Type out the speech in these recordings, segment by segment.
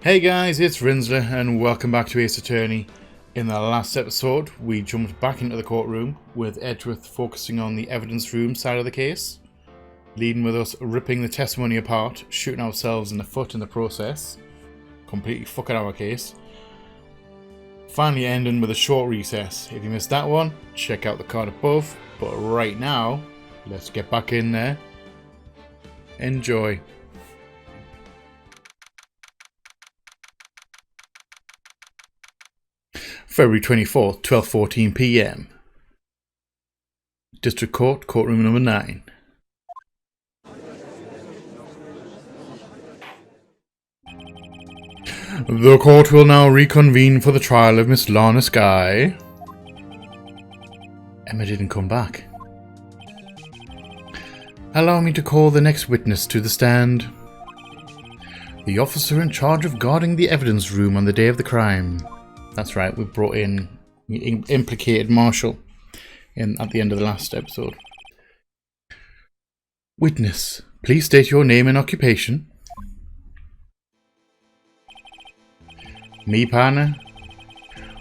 Hey guys, it's Rinsler and welcome back to Ace Attorney. In the last episode, we jumped back into the courtroom with Edgeworth focusing on the evidence room side of the case, leading with us ripping the testimony apart, shooting ourselves in the foot in the process, completely fucking our case. Finally ending with a short recess. If you missed that one, check out the card above, but right now, let's get back in there. Enjoy. February 24th, 12:14 PM. District Court, courtroom number 9. The court will now reconvene for the trial of Miss Lana Skye. Emma didn't come back. Allow me to call the next witness to the stand. The officer in charge of guarding the evidence room on the day of the crime. That's right, we brought in implicated Marshall at the end of the last episode. Witness, please state your name and occupation. Me, partner?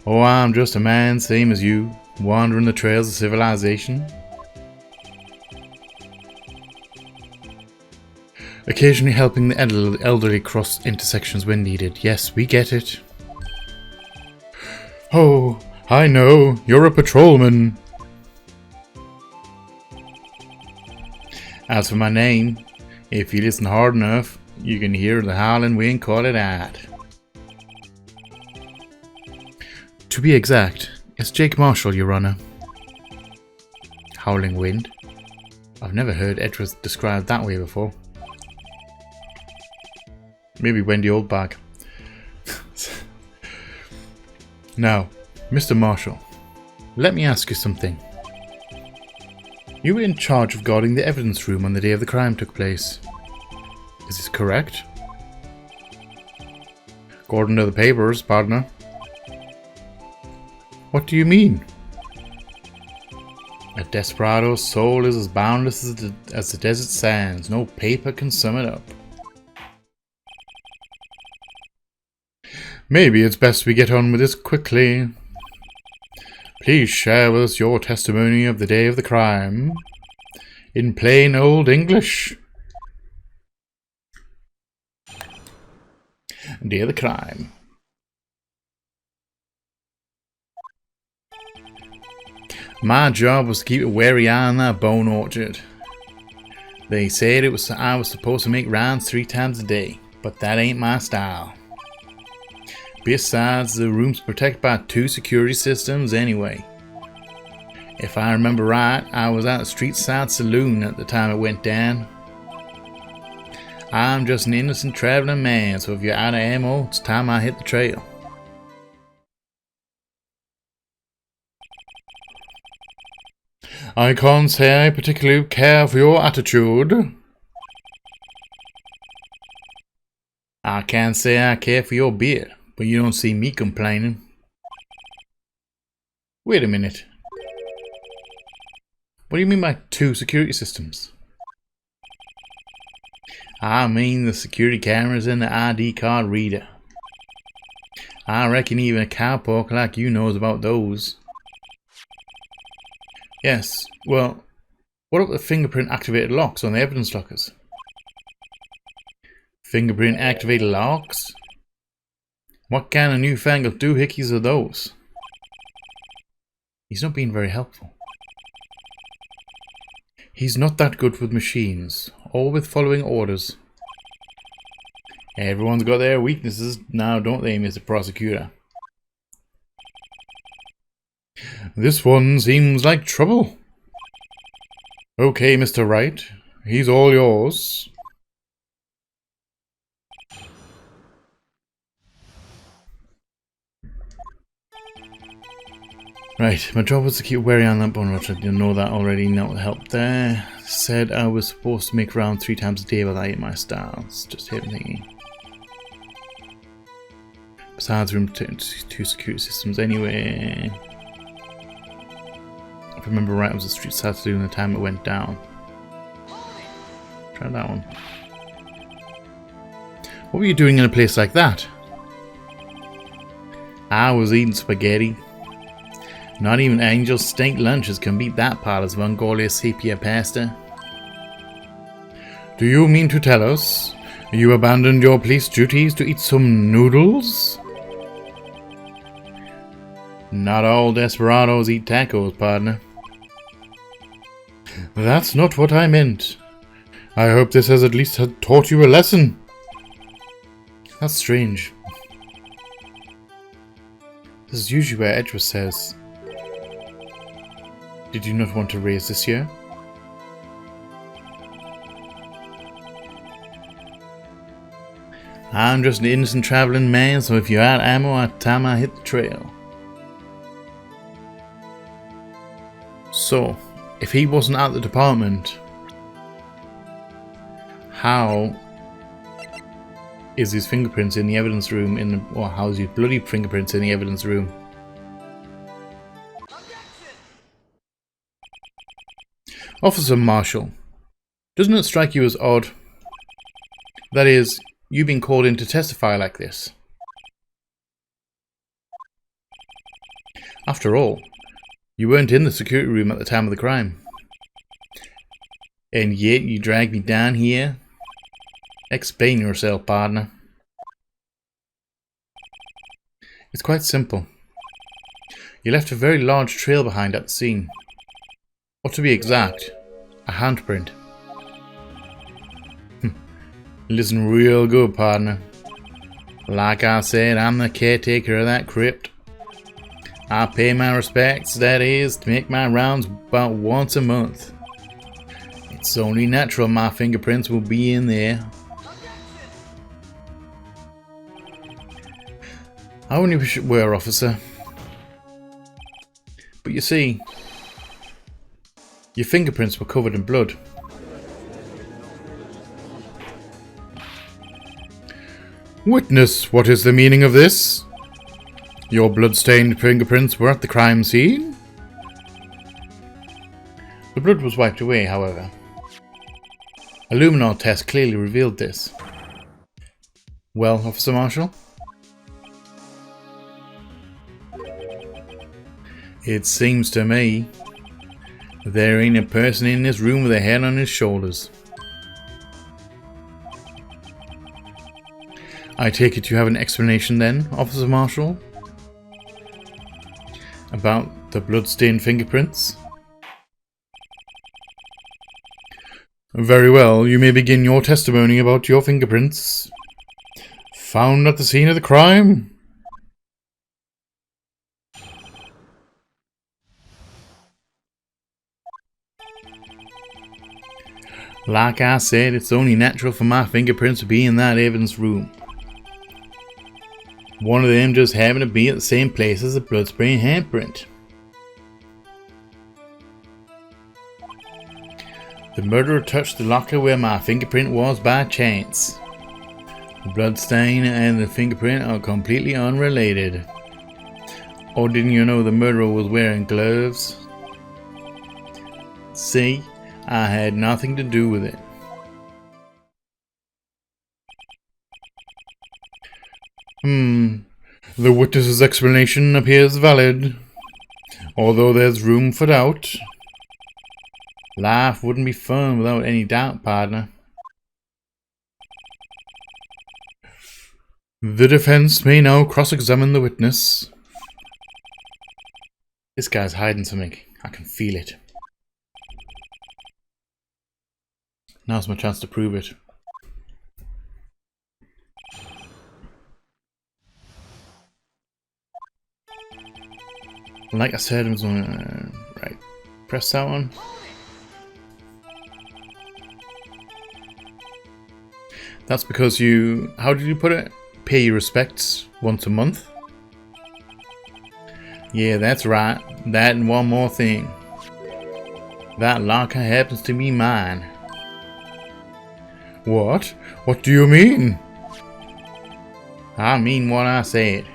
Oh, I'm just a man, same as you, wandering the trails of civilization. Occasionally helping the elderly cross intersections when needed. Yes, we get it. Oh, I know, you're a patrolman. As for my name, if you listen hard enough, you can hear the howling wind call it out. To be exact, it's Jake Marshall, Your Honor. Howling wind? I've never heard Edgeworth described that way before. Maybe Wendy Oldbag. Now, Mr. Marshall, let me ask you something. You were in charge of guarding the evidence room on the day of the crime took place. Is this correct? According to the papers, partner. What do you mean? A desperado's soul is as boundless as the desert sands. No paper can sum it up. Maybe it's best we get on with this quickly. Please share with us your testimony of the day of the crime. In plain old English. Day of the crime. My job was to keep a wary eye on that bone orchard. They said I was supposed to make rounds 3 times a day, but that ain't my style. Besides, the room's protected by 2 security systems anyway. If I remember right, I was at a street side saloon at the time it went down. I'm just an innocent traveling man, so if you're out of ammo, it's time I hit the trail. I can't say I particularly care for your attitude. I can't say I care for your beer. But you don't see me complaining. Wait a minute. What do you mean by 2 security systems? I mean the security cameras and the ID card reader. I reckon even a cowpoke like you knows about those. Yes, well, what about the fingerprint activated locks on the evidence lockers? Fingerprint activated locks? What kind of newfangled doohickeys are those? He's not being very helpful. He's not that good with machines, or with following orders. Everyone's got their weaknesses now, don't they, Mr. Prosecutor? This one seems like trouble. Okay, Mr. Wright, he's all yours. Right, my job was to keep wary on that bone orchard. You know that already, no help there. Said I was supposed to make round 3 times a day, but that ain't my style. It's just him thinking. Besides, room 2 security systems anyway. If I remember right, it was a street side saloon the time it went down. Try that one. What were you doing in a place like that? I was eating spaghetti. Not even Angel's steak lunches can beat that palace of Mongolia sepia pasta. Do you mean to tell us you abandoned your police duties to eat some noodles? Not all desperados eat tacos, partner. That's not what I meant. I hope this has at least taught you a lesson. That's strange. This is usually where Edgeworth says, "Did you not want to raise this year?" I'm just an innocent traveling man, so if you're out of ammo at the time I hit the trail. So, if he wasn't at the department, how is his fingerprints in the evidence room or how is his bloody fingerprints in the evidence room? Officer Marshall, doesn't it strike you as odd? That is, you being called in to testify like this. After all, you weren't in the security room at the time of the crime. And yet you dragged me down here? Explain yourself, partner. It's quite simple. You left a very large trail behind at the scene. Or to be exact, a handprint. Listen real good, partner. Like I said, I'm the caretaker of that crypt. I pay my respects, that is, to make my rounds about once a month. It's only natural my fingerprints will be in there. I only wish it were, officer. But you see, your fingerprints were covered in blood. Witness, what is the meaning of this? Your blood-stained fingerprints were at the crime scene? The blood was wiped away, however. A luminol test clearly revealed this. Well, Officer Marshall? It seems to me there ain't a person in this room with a head on his shoulders. I take it you have an explanation then, Officer Marshall? About the blood-stained fingerprints? Very well, you may begin your testimony about your fingerprints. Found at the scene of the crime? Like I said, it's only natural for my fingerprints to be in that evidence room. One of them just happened to be at the same place as the blood-stained handprint. The murderer touched the locker where my fingerprint was by chance. The bloodstain and the fingerprint are completely unrelated. Or didn't you know the murderer was wearing gloves? See, I had nothing to do with it. The witness's explanation appears valid, although there's room for doubt. Life wouldn't be fun without any doubt, partner. The defense may now cross-examine the witness. This guy's hiding something. I can feel it. Now's my chance to prove it. Like I said, I was gonna right. Press that one. That's because you, how did you put it? Pay your respects once a month? Yeah, that's right. That and one more thing. That locker happens to be mine. What? What do you mean? I mean what I said.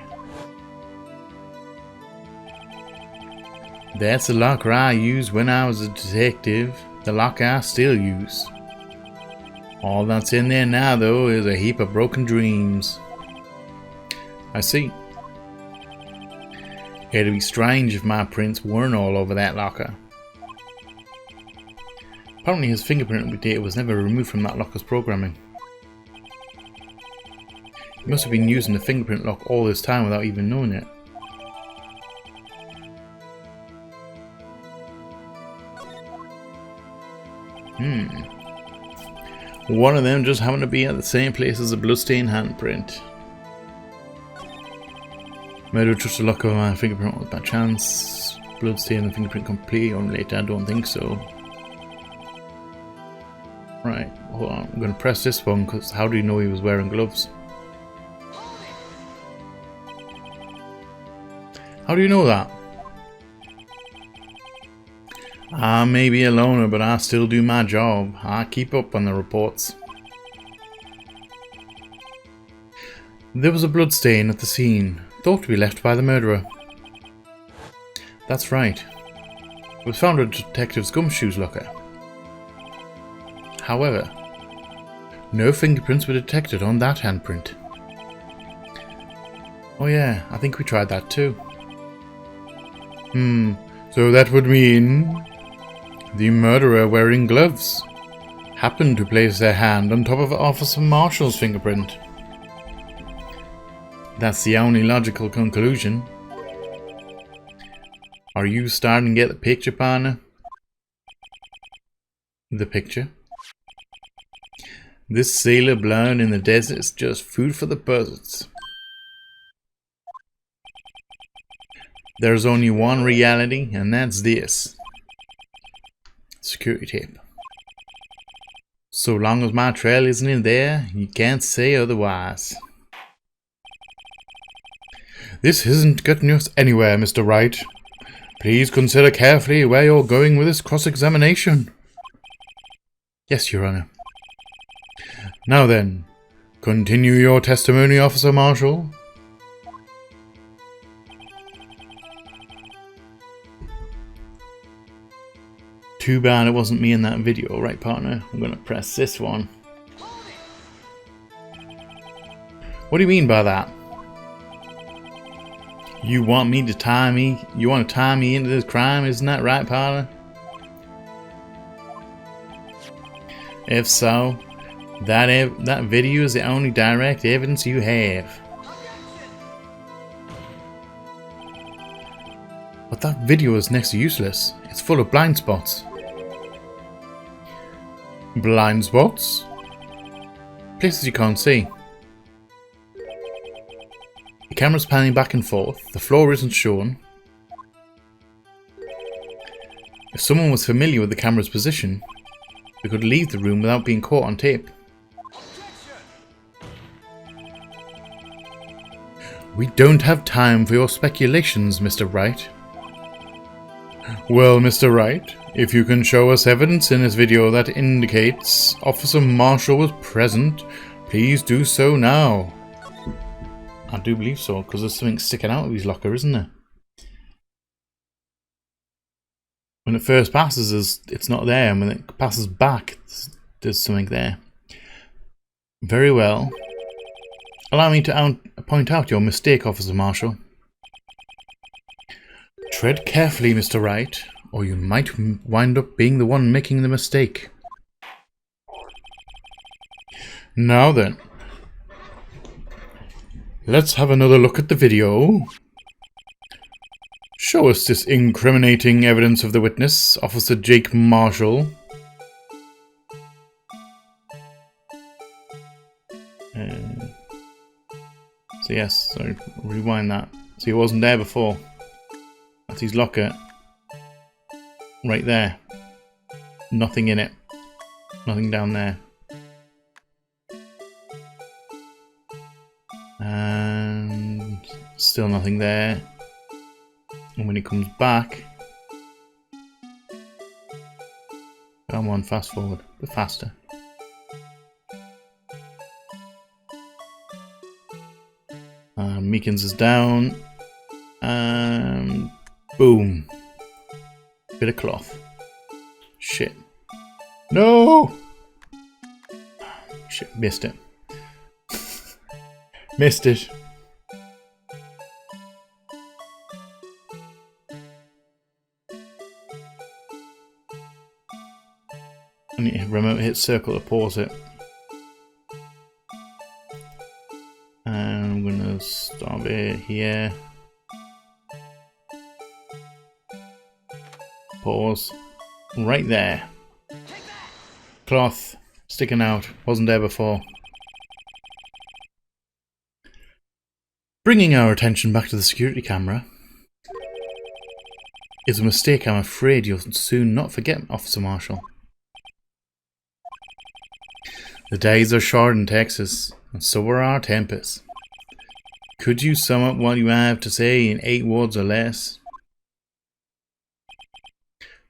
That's the locker I used when I was a detective. The locker I still use. All that's in there now, though, is a heap of broken dreams. I see. It'd be strange if my prints weren't all over that locker. Apparently his fingerprint data was never removed from that locker's programming. He must have been using the fingerprint lock all this time without even knowing it. One of them just happened to be at the same place as the bloodstained handprint. Murder touched the lock of my fingerprint by chance. Bloodstain and fingerprint completely unrelated? I don't think so. Right, hold on. I'm going to press this one because how do you know he was wearing gloves? How do you know that? I may be a loner, but I still do my job. I keep up on the reports. There was a bloodstain at the scene, thought to be left by the murderer. That's right. It was found at Detective's gumshoes locker. However, no fingerprints were detected on that handprint. Oh yeah, I think we tried that too. So that would mean the murderer wearing gloves happened to place their hand on top of Officer Marshall's fingerprint. That's the only logical conclusion. Are you starting to get the picture, partner? The picture? This sailor blind in the desert is just food for the buzzards. There's only one reality, and that's this. Security tape. So long as my trail isn't in there, you can't say otherwise. This isn't getting us anywhere, Mr. Wright. Please consider carefully where you're going with this cross-examination. Yes, Your Honor. Now then, continue your testimony, Officer Marshall. Too bad it wasn't me in that video, right, partner? I'm gonna press this one. What do you mean by that? You want me to tie me? You want to tie me into this crime, isn't that right, partner? If so, that video is the only direct evidence you have. But that video is next to useless. It's full of blind spots. Blind spots? Places you can't see. The camera's panning back and forth. The floor isn't shown. If someone was familiar with the camera's position, they could leave the room without being caught on tape. We don't have time for your speculations, Mr. Wright. Well, Mr. Wright, if you can show us evidence in this video that indicates Officer Marshall was present, please do so now. I do believe so, because there's something sticking out of his locker, isn't there? When it first passes, it's not there, and when it passes back, there's something there. Very well. Allow me to point out your mistake, Officer Marshall. Tread carefully, Mr. Wright, or you might wind up being the one making the mistake. Now then, let's have another look at the video. Show us this incriminating evidence of the witness, Officer Jake Marshall. So yes, so rewind that. So he wasn't there before. That's his locker. Right there. Nothing in it. Nothing down there. And still nothing there. And when he comes back... Come on, fast forward. A bit faster. Meekins is down. And... boom. Bit of cloth. Shit. No! Shit, missed it. Missed it. need to remember to hit circle to pause it. And I'm gonna stop it here. Pause. Right there. Cloth sticking out. Wasn't there before. Bringing our attention back to the security camera is a mistake I'm afraid you'll soon not forget, Officer Marshall. The days are short in Texas, and so are our tempers. Could you sum up what you have to say in 8 words or less?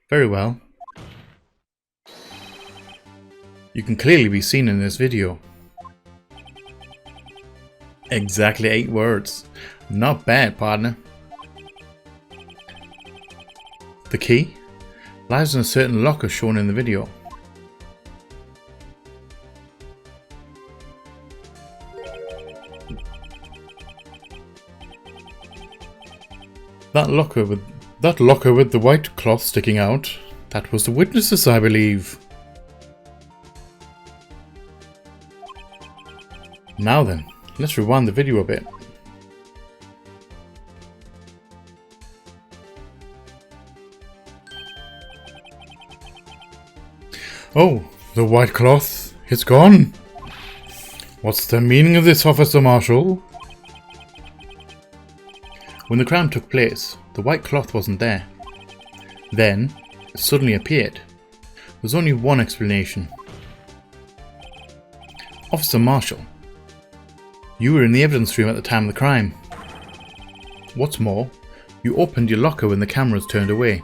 Very well. You can clearly be seen in this video. Exactly 8 words. Not bad, partner. The key lies in a certain locker shown in the video. That locker with the white cloth sticking out, that was the witnesses, I believe. Now then, let's rewind the video a bit. Oh, the white cloth, it's gone. What's the meaning of this, Officer Marshall? When the crime took place, the white cloth wasn't there. Then, it suddenly appeared. There's only one explanation. Officer Marshall, you were in the evidence room at the time of the crime. What's more, you opened your locker when the cameras turned away.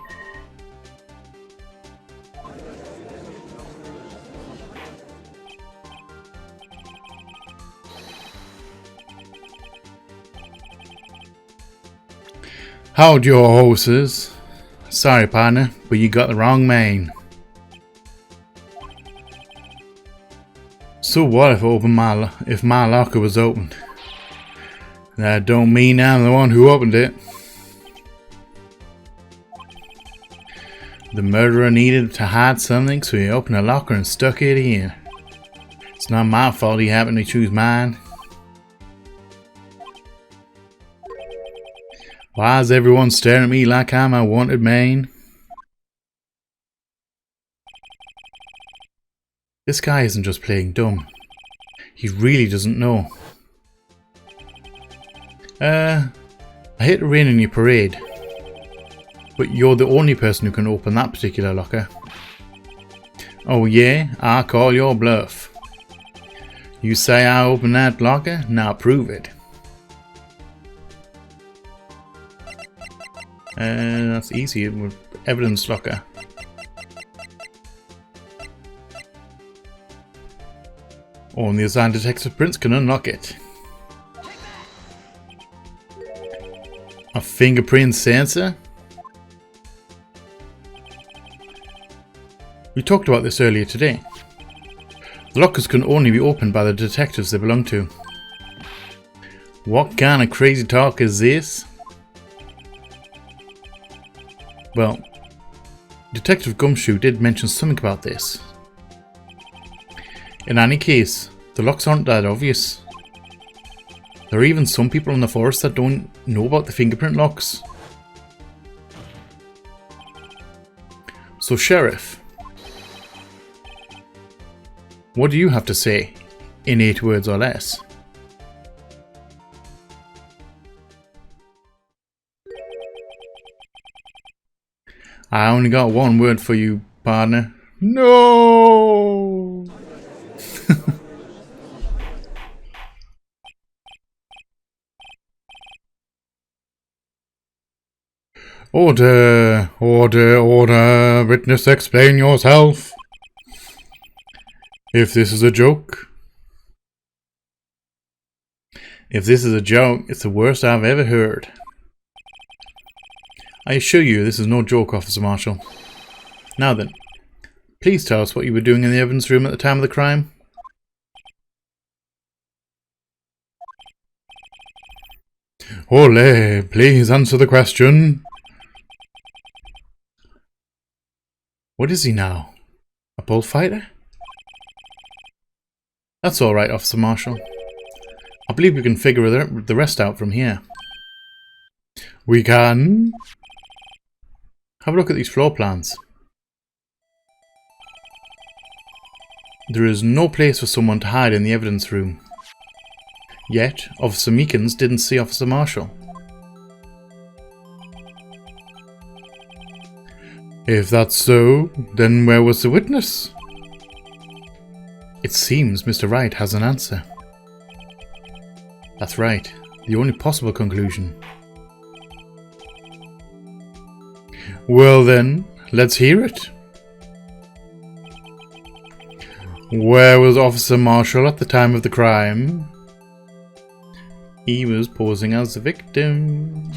Hold your horses. Sorry, partner, but you got the wrong man. So what if my locker was open? That don't mean I'm the one who opened it. The murderer needed to hide something, so he opened a locker and stuck it in. It's not my fault he happened to choose mine. Why is everyone staring at me like I'm a wanted man? This guy isn't just playing dumb. He really doesn't know. I hate to rain on your parade, but you're the only person who can open that particular locker. Oh yeah, I call your bluff. You say I opened that locker, now prove it. That's easy with evidence locker. Only assigned detective Prince can unlock it. A fingerprint sensor? We talked about this earlier today. The lockers can only be opened by the detectives they belong to. What kind of crazy talk is this? Well, Detective Gumshoe did mention something about this. In any case, the locks aren't that obvious. There are even some people in the force that don't know about the fingerprint locks. So, Sheriff, what do you have to say in 8 words or less? I only got one word for you, partner. No! Order, order, order. Witness, explain yourself. If this is a joke. If this is a joke, it's the worst I've ever heard. I assure you this is no joke, Officer Marshall. Now then, please tell us what you were doing in the evidence room at the time of the crime. Ole, please answer the question. What is he now? A bullfighter? That's alright, Officer Marshall. I believe we can figure the rest out from here. We can? Have a look at these floor plans. There is no place for someone to hide in the evidence room. Yet, Officer Meekins didn't see Officer Marshall. If that's so, then where was the witness? It seems Mr. Wright has an answer. That's right, the only possible conclusion. Well then, let's hear it. Where was Officer Marshall at the time of the crime? He was posing as the victim.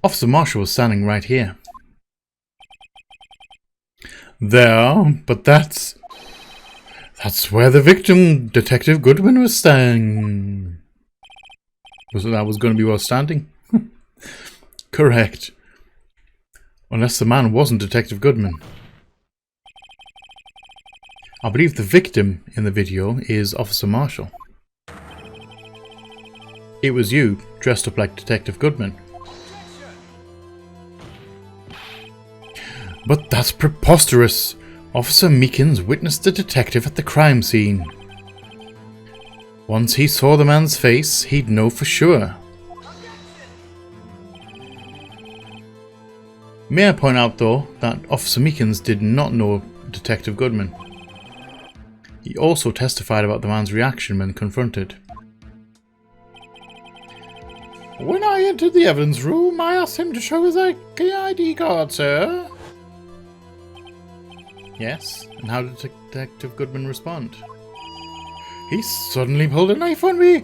Officer Marshall was standing right here. There, but that's where the victim, Detective Goodman, was standing. That was going to be while standing? Correct. Unless the man wasn't Detective Goodman. I believe the victim in the video is Officer Marshall. It was you, dressed up like Detective Goodman. But that's preposterous. Officer Meekins witnessed the detective at the crime scene. Once he saw the man's face, he'd know for sure. May I point out, though, that Officer Meekins did not know Detective Goodman. He also testified about the man's reaction when confronted. When I entered the evidence room, I asked him to show his ID card, sir. Yes, and how did Detective Goodman respond? He suddenly pulled a knife on me.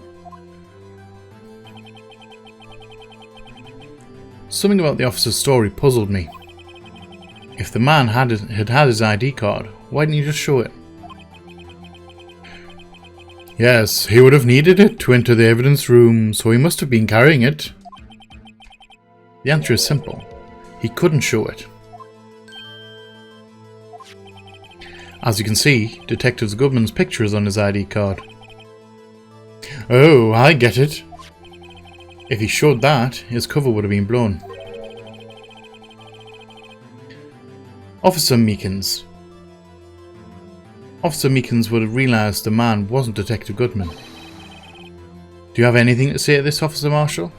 Something about the officer's story puzzled me. If the man had his ID card, why didn't he just show it? Yes, he would have needed it to enter the evidence room, so he must have been carrying it. The answer is simple. He couldn't show it. As you can see, Detective Goodman's picture is on his ID card. Oh, I get it. If he showed that, his cover would have been blown. Officer Meekins. Officer Meekins would have realised the man wasn't Detective Goodman. Do you have anything to say to this, Officer Marshall?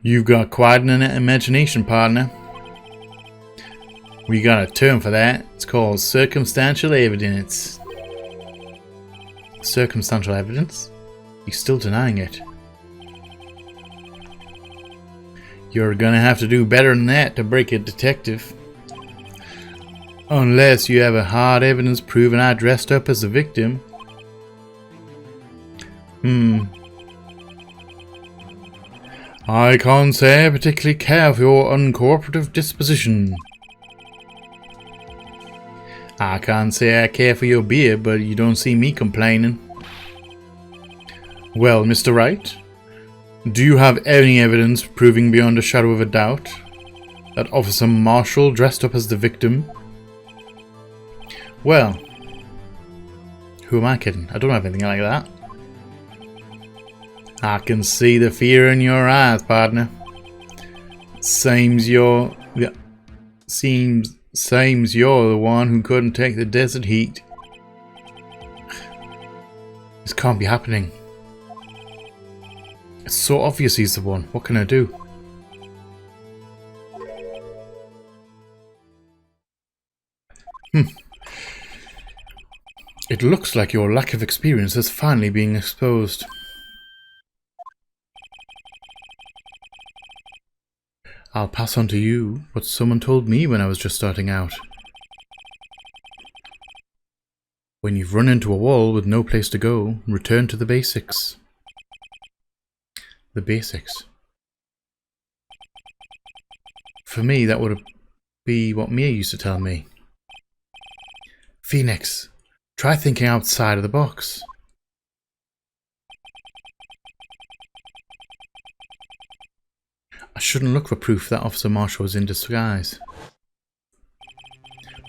You've got quite an imagination, partner. We got a term for that. It's called circumstantial evidence. Circumstantial evidence? He's still denying it. You're gonna have to do better than that to break it, detective. Unless you have a hard evidence proving I dressed up as the victim. I can't say I particularly care for your uncooperative disposition. I can't say I care for your beer, but you don't see me complaining. Well, Mr. Wright, do you have any evidence proving beyond a shadow of a doubt that Officer Marshall dressed up as the victim? Well, who am I kidding? I don't have anything like that. I can see the fear in your eyes, partner. Seems you're the one who couldn't take the desert heat. This can't be happening. It's so obvious he's the one. What can I do? It looks like your lack of experience is finally being exposed. I'll pass on to you what someone told me when I was just starting out. When you've run into a wall with no place to go, return to the basics. The basics. For me, that would be what Mia used to tell me. Phoenix, try thinking outside of the box. I shouldn't look for proof that Officer Marshall was in disguise.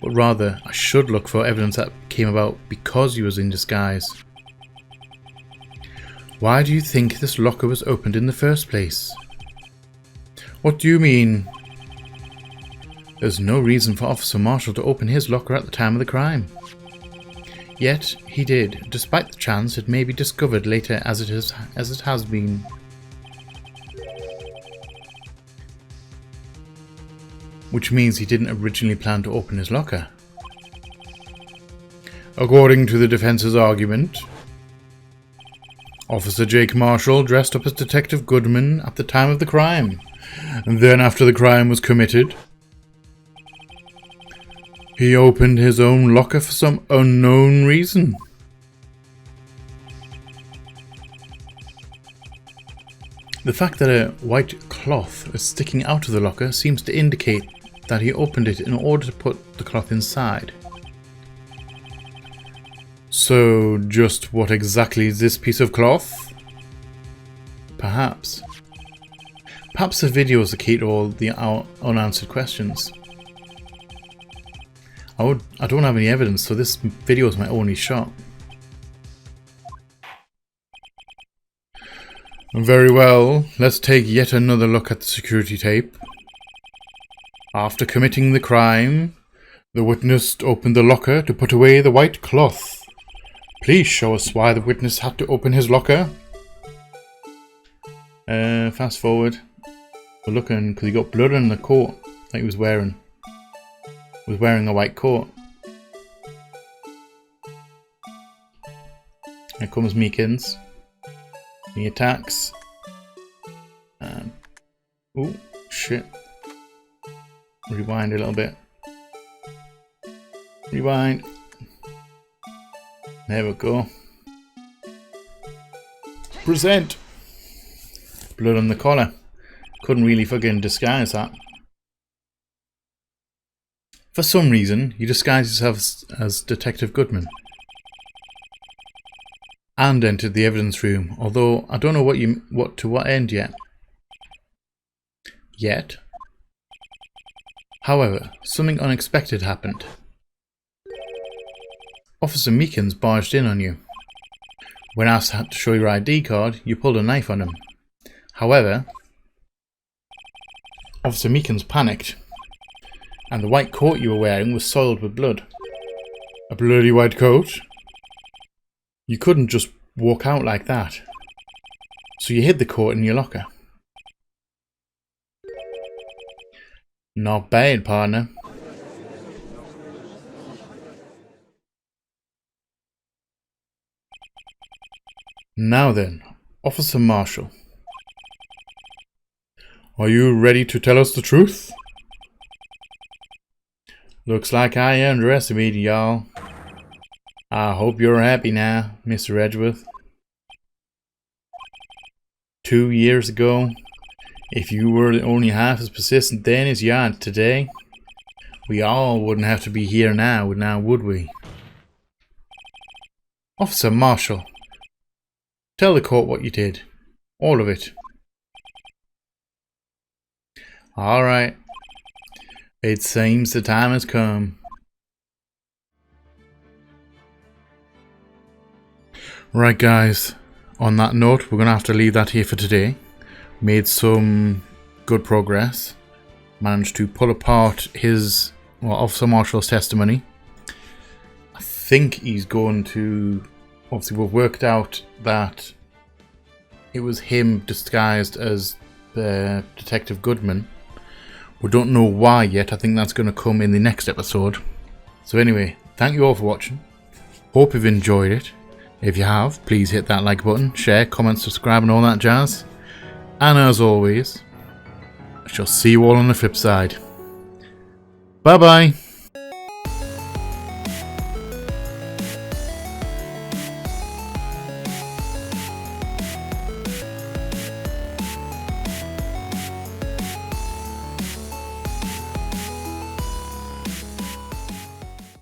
But rather, I should look for evidence that came about because he was in disguise. Why do you think this locker was opened in the first place? What do you mean? There's no reason for Officer Marshall to open his locker at the time of the crime. Yet, he did, despite the chance it may be discovered later as it has been. Which means he didn't originally plan to open his locker. According to the defense's argument, Officer Jake Marshall dressed up as Detective Goodman at the time of the crime, and then after the crime was committed, he opened his own locker for some unknown reason. The fact that a white cloth is sticking out of the locker seems to indicate that he opened it in order to put the cloth inside. So, just what exactly is this piece of cloth? Perhaps the video is the key to all the unanswered questions. I don't have any evidence, so this video is my only shot. Very well, let's take yet another look at the security tape. After committing the crime, the witness opened the locker to put away the white cloth. Please show us why the witness had to open his locker. Fast forward. We're looking because he got blood on the coat that he was wearing. He was wearing a white coat. Here comes Meekins. He attacks. Oh shit. Rewind a little bit. Rewind. There we go. Present! Blood on the collar. Couldn't really fucking disguise that. For some reason, he disguised himself as Detective Goodman. And entered the evidence room, although I don't know to what end yet. However, something unexpected happened. Officer Meekins barged in on you. When asked to show your ID card, you pulled a knife on him. However, Officer Meekins panicked, and the white coat you were wearing was soiled with blood. A bloody white coat? You couldn't just walk out like that. So you hid the coat in your locker. Not bad, partner. Now then, Officer Marshall. Are you ready to tell us the truth? Looks like I underestimated y'all. I hope you're happy now, Mr. Edgeworth. 2 years ago, if you were only half as persistent then as you are today, we all wouldn't have to be here now, would we? Officer Marshall, tell the court what you did. All of it. Alright. It seems the time has come. Right guys, on that note, we're going to have to leave that here for today. Made some good progress. Managed to pull apart Officer Marshall's testimony. I think he's going to... Obviously we've worked out that it was him disguised as the Detective Goodman. We don't know why yet. I think that's going to come in the next episode. So anyway, thank you all for watching. Hope you've enjoyed it. If you have, please hit that like button, share, comment, subscribe and all that jazz. And as always, I shall see you all on the flip side. Bye bye.